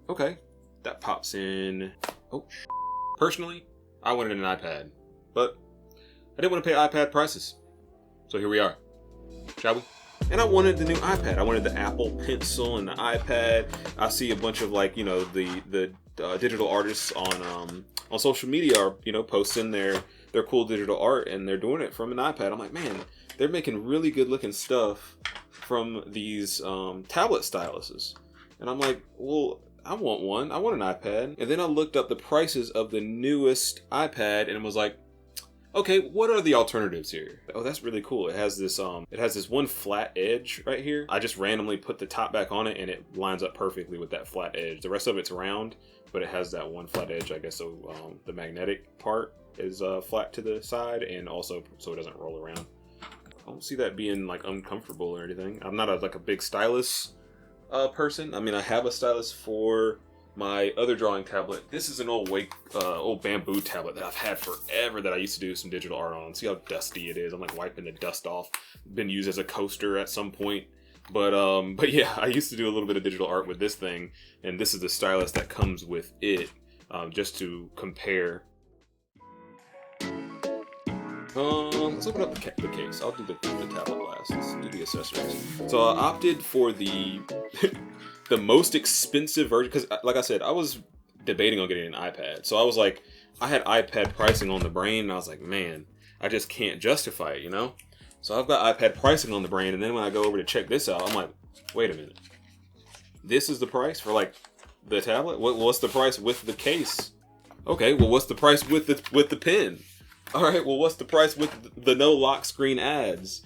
Okay, that pops in. Oh, personally, I wanted an iPad, but I didn't want to pay iPad prices. So here we are, shall we? And I wanted the new iPad. I wanted the Apple Pencil and the iPad. I see a bunch of like, you know, the digital artists on social media are, you know, posting their cool digital art, and they're doing it from an iPad. I'm like, man, they're making really good looking stuff from these tablet styluses. And I'm like, well, I want one. I want an iPad. And then I looked up the prices of the newest iPad and was like, okay, what are the alternatives here? Oh, that's really cool. It has this one flat edge right here. I just randomly put the top back on it and it lines up perfectly with that flat edge. The rest of it's round, but it has that one flat edge, I guess. So the magnetic part is flat to the side, and also so it doesn't roll around. I don't see that being like uncomfortable or anything. I'm not like a big stylus person. I mean, I have a stylus for my other drawing tablet. This is an old bamboo tablet that I've had forever that I used to do some digital art on. See how dusty it is? I'm like wiping the dust off. Been used as a coaster at some point. But yeah, I used to do a little bit of digital art with this thing, and this is the stylus that comes with it, just to compare. Let's open up the case. I'll do the tablet last. Let's do the accessories. So I opted for the the most expensive version because, like I said, I was debating on getting an iPad. So I was like, I had iPad pricing on the brain, and I was like, man, I just can't justify it, you know? So I've got iPad pricing on the brain, and then when I go over to check this out, I'm like, wait a minute. This is the price for like the tablet? What's the price with the case? Okay, well, what's the price with the pen? All right, well, what's the price with the no lock screen ads?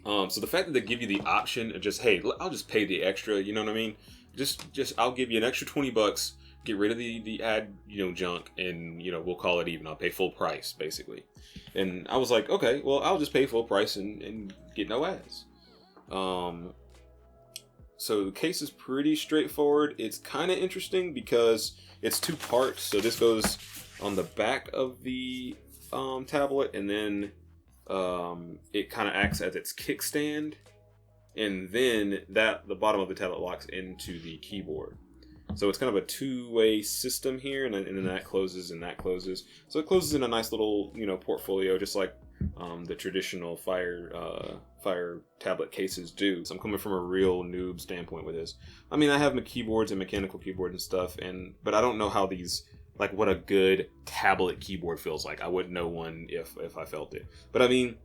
So the fact that they give you the option of just, hey, I'll just pay the extra, you know what I mean? Just I'll give you an extra $20, get rid of the ad, you know, junk, and, you know, we'll call it even. I'll pay full price, basically. And I was like, okay, well, I'll just pay full price and get no ads. So the case is pretty straightforward. It's kind of interesting because it's two parts. So this goes on the back of the tablet, and then it kind of acts as its kickstand, and then the bottom of the tablet locks into the keyboard. So it's kind of a two-way system here, and then that closes and that closes. So it closes in a nice little, you know, portfolio, just like the traditional Fire tablet cases do. So I'm coming from a real noob standpoint with this. I mean, I have my keyboards and mechanical keyboards and stuff, but I don't know how these, like, what a good tablet keyboard feels like. I wouldn't know one if I felt it. But I mean,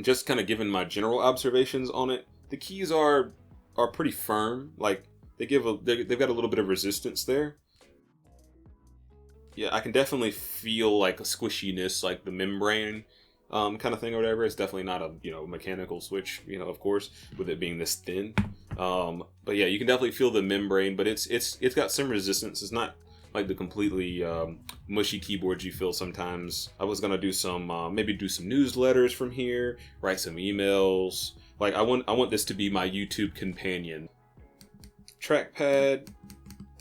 just kind of given my general observations on it, the keys are pretty firm. Like, they've got a little bit of resistance there. Yeah, I can definitely feel like a squishiness, like the membrane kind of thing or whatever. It's definitely not a, you know, mechanical switch, you know, of course, with it being this thin. But yeah, you can definitely feel the membrane, but it's got some resistance. It's not like the completely mushy keyboards you feel sometimes. I was gonna do some maybe do some newsletters from here, write some emails. Like I want this to be my YouTube companion. Trackpad,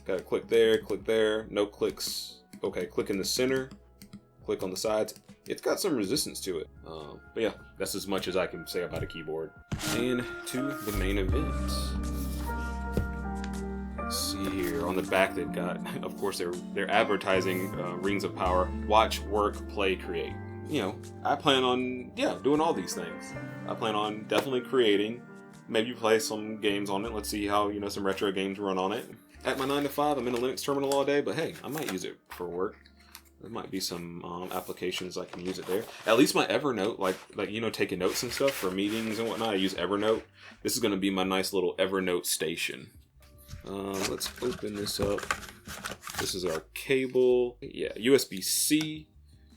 gotta click there, no clicks. Okay, click in the center, click on the sides. It's got some resistance to it. But yeah, that's as much as I can say about a keyboard. And to the main event. Let's see here. On the back they've got, of course, they're advertising Rings of Power. Watch, work, play, create. You know, I plan on, doing all these things. I plan on definitely creating. Maybe play some games on it. Let's see how, you know, some retro games run on it. At my 9 to 5, I'm in a Linux terminal all day, but hey, I might use it for work. There might be some applications I can use it there. At least my Evernote, like you know, taking notes and stuff for meetings and whatnot. I use Evernote. This is going to be my nice little Evernote station. Let's open this up. This is our cable. Yeah, USB-C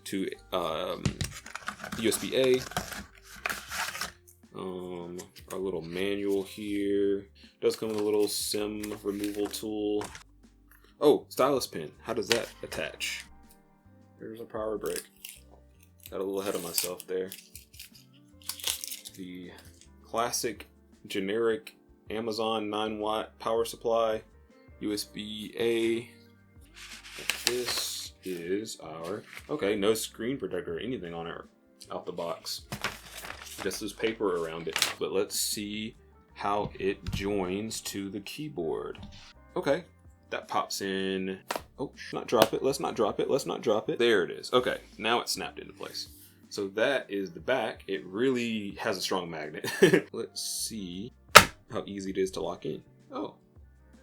to USB-A. Our little manual here. Does come with a little SIM removal tool. Oh, stylus pen. How does that attach? There's a power brick. Got a little ahead of myself there. The classic generic Amazon 9-watt power supply. USB-A. This is our... Okay, no screen protector or anything on it out the box. Just this paper around it. But let's see how it joins to the keyboard. Okay, That pops in. Oh, not drop it. Let's not drop it. Let's not drop it. There it is. Okay, now it's snapped into place. So that is the back. It really has a strong magnet. Let's see how easy it is to lock in. Oh,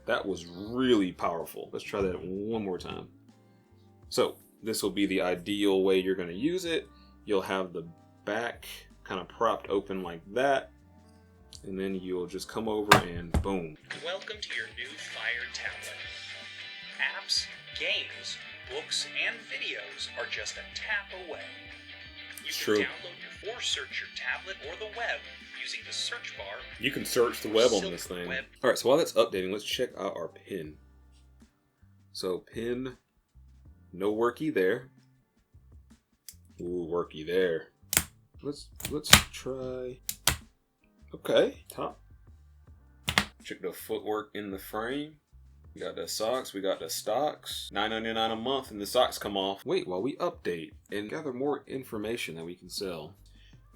that was really powerful. Let's try that one more time. So this will be the ideal way you're going to use it. You'll have the back kind of propped open like that. And then you'll just come over and boom. Welcome to your new Fire tablet. Apps, games, books, and videos are just a tap away. You can download your search your tablet or the web using the search bar. You can search the web on this thing. Alright, so while that's updating, let's check out our pin. So pin, no worky there. Ooh, worky there. Let's try. Okay, top. Check the footwork in the frame. We got the socks, we got the stocks. $9.99 a month and the socks come off. Wait, while we update and gather more information that we can sell.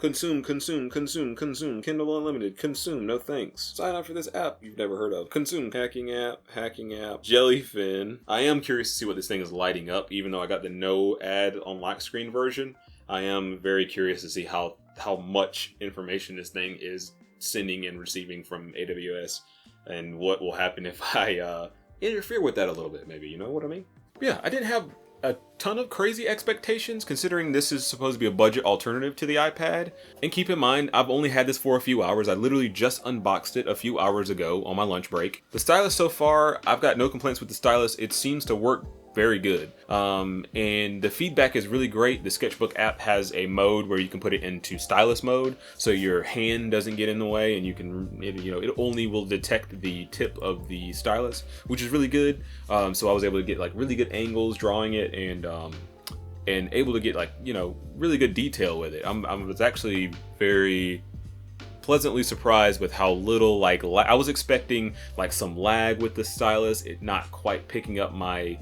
Consume, consume, consume, consume. Kindle Unlimited, consume, no thanks. Sign up for this app you've never heard of. Consume, hacking app, Jellyfin. I am curious to see what this thing is lighting up, even though I got the no ad on lock screen version. I am very curious to see how much information this thing is sending and receiving from AWS and what will happen if I interfere with that a little bit, maybe, you know what I mean? Yeah, I didn't have a ton of crazy expectations considering this is supposed to be a budget alternative to the iPad. And keep in mind, I've only had this for a few hours. I literally just unboxed it a few hours ago on my lunch break. The Stylus so far, I've got no complaints with the Stylus. It seems to work very good. And the feedback is really great. The Sketchbook app has a mode where you can put it into stylus mode, so your hand doesn't get in the way, and you can, it only will detect the tip of the stylus, which is really good. So I was able to get like really good angles drawing it, and able to get like, really good detail with it. I was actually very pleasantly surprised with how little I was expecting like some lag with the stylus, it not quite picking up my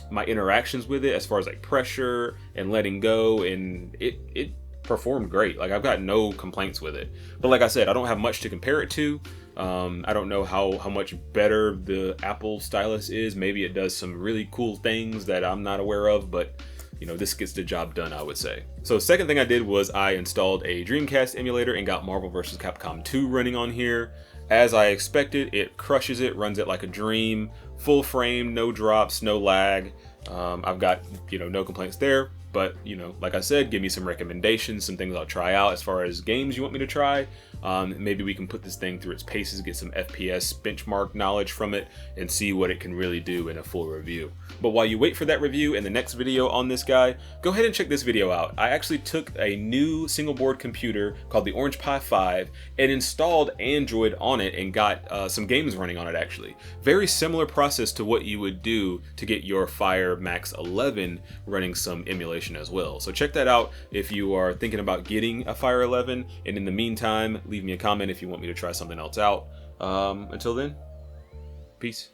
my interactions with it as far as like pressure and letting go, and it performed great. Like I've got no complaints with it, but like I said, I don't have much to compare it to. I don't know how much better the Apple Stylus is. Maybe it does some really cool things that I'm not aware of, but this gets the job done, I would say. So second thing I did was I installed a Dreamcast emulator and got Marvel vs. Capcom 2 running on here. As I expected, it crushes it, runs it like a dream, full frame, no drops, no lag. I've got, no complaints there, but, like I said, give me some recommendations, some things I'll try out as far as games you want me to try. Maybe we can put this thing through its paces, get some FPS benchmark knowledge from it, and see what it can really do in a full review. But while you wait for that review and the next video on this guy, go ahead and check this video out. I actually took a new single board computer called the Orange Pi 5 and installed Android on it and got some games running on it actually. Very similar process to what you would do to get your Fire Max 11 running some emulation as well. So check that out if you are thinking about getting a Fire 11, and in the meantime, leave me a comment if you want me to try something else out. Until then, peace.